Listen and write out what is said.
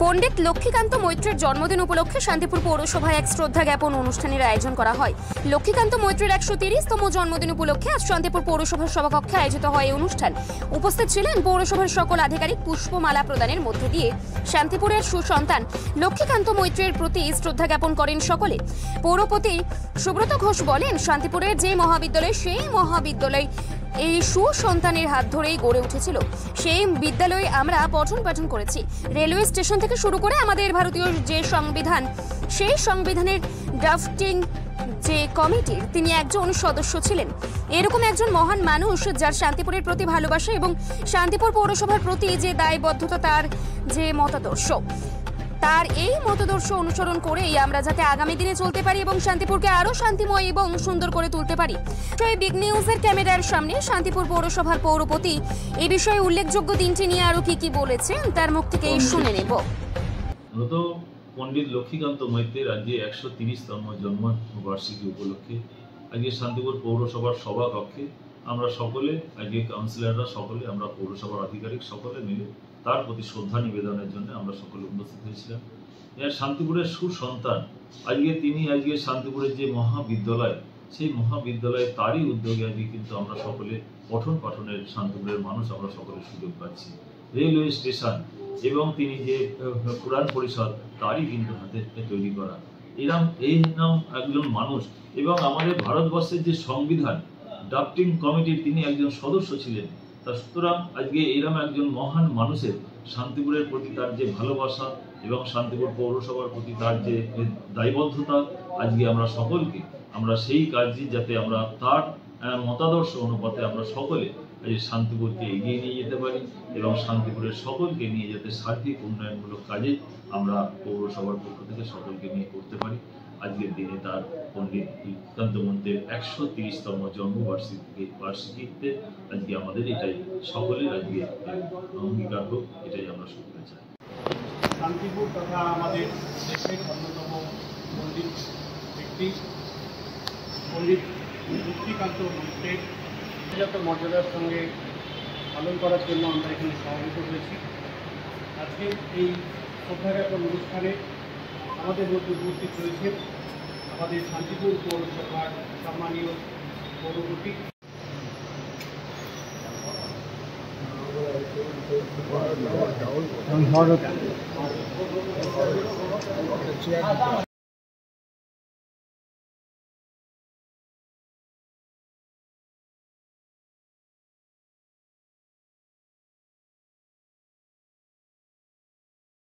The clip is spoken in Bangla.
পণ্ডিত লক্ষ্মীকান্ত মৈত্রের জন্মদিন উপলক্ষে শান্তিপুর পৌরসভায় এক শ্রদ্ধা জ্ঞাপন অনুষ্ঠানের আয়োজন করা হয়। লক্ষ্মীকান্ত মৈত্রের 130তম জন্মদিন উপলক্ষে আজ শান্তিপুর পৌরসভার সভাকক্ষে আয়োজিত হয় এই অনুষ্ঠান। উপস্থিত ছিলেন পৌরসভার সকল আধিকারিক। পুষ্পমালা প্রদানের মধ্য দিয়ে শান্তিপুরের সুসন্তান লক্ষ্মীকান্ত মৈত্রের প্রতি শ্রদ্ধা জ্ঞাপন করেন সকলে। পৌরপতি সুব্রত ঘোষ বলেন, শান্তিপুরের যে মহাবিদ্যালয়, সেই মহাবিদ্যালয় এই সুসন্তানের হাত ধরেই গড়ে উঠেছিল। সেই বিদ্যালয়ে আমরা পঠন পাঠন করেছি। রেলওয়ে স্টেশন থেকে শুরু করে আমাদের ভারতীয় যে সংবিধান, সেই সংবিধানের ড্রাফটিং যে কমিটির তিনি একজন সদস্য ছিলেন। এরকম একজন মহান মানুষ, যার শান্তিপুরের প্রতি ভালোবাসা এবং শান্তিপুর পৌরসভার প্রতি যে দায়বদ্ধতা, তার যে মতাদর্শ, তার এই মতাদর্শ অনুসরণ করেই আমরা যাতে আগামী দিনে চলতে পারি এবং শান্তিপুরকে আরো শান্তিময় এবং সুন্দর করে তুলতে পারি। সেই বিগ নিউজের ক্যামেরার সামনে শান্তিপুর পৌরসভার পৌরপতি এই বিষয়ে উল্লেখযোগ্য দিনটি নিয়ে আরো কি বলেছেন তার মুখ থেকে শুনে নেব। পণ্ডিত লক্ষ্মীকান্ত মৈত্রের আজকে 130তম জন্মবার্ষিকী উপলক্ষে আজকে শান্তিপুর পৌরসভার সভাকক্ষে আমরা সকলে, আজকে কাউন্সিলররা সকলে, আমরা পৌরসভার আধিকারিক সকলে মিলে তার প্রতি শ্রদ্ধা নিবেদনের জন্য আমরা সকলে উপস্থিত হয়েছিলাম। শান্তিপুরের সুসন্তান, তিনি শান্তিপুরের যে মহাবিদ্যালয়, সেই মহাবিদ্যালয়ে তারই উদ্যোগে আজকে কিন্তু আমরা সকলে পঠন পাঠনের, শান্তিপুরের মানুষ আমরা সকলে সুযোগ পাচ্ছি। রেলওয়ে স্টেশন এবং তিনি যে পুরাণ পরিষদ, তারই কিন্তু হাতে তৈরি করা। এই নাম একজন মানুষ এবং আমাদের ভারতবর্ষের যে সংবিধান ড্রাফটিং কমিটির তিনি একজন সদস্য ছিলেন। সুতরাং আজকে এরকম একজন মহান মানুষের শান্তিপুরের প্রতি তার যে ভালোবাসা এবং শান্তিপুর পৌরসভার প্রতি তার যে দায়বদ্ধতা, আজকে আমরা সকলকে আমরা সেই কাজই যাতে আমরা তার মতাদর্শ অনুপাতে আমরা সকলে শান্তিপুরকে এগিয়ে নিয়ে যেতে পারি এবং শান্তিপুরের সকলকে নিয়ে যাতে সার্বিক উন্নয়নমূলক কাজে আমরা পৌরসভার পক্ষ থেকে সকলকে নিয়ে করতে পারি। আজকের দিনে তার পণ্ডিত লক্ষ্মীকান্ত মৈত্রের 130তম জন্মবার্ষিকীতে আজকে আমাদের এটাই সকলের আজকে অঙ্গীকার হোক, এটাই আমরা সকলে চাই। শান্তিপুর তথা আমাদের দেশের অন্যতম পণ্ডিত ব্যক্তি পণ্ডিত লক্ষ্মীকান্ত মৈত্রের যত মর্যাদার সঙ্গে পালন করার জন্য আমরা এখানে সমবেত হয়েছি। আজকে এই শ্রদ্ধা জ্ঞাপন অনুষ্ঠানে আমাদের মধ্যে উপস্থিত রয়েছে আমাদের শান্তিপুর পৌরসভার সম্মানীয় পৌরপতি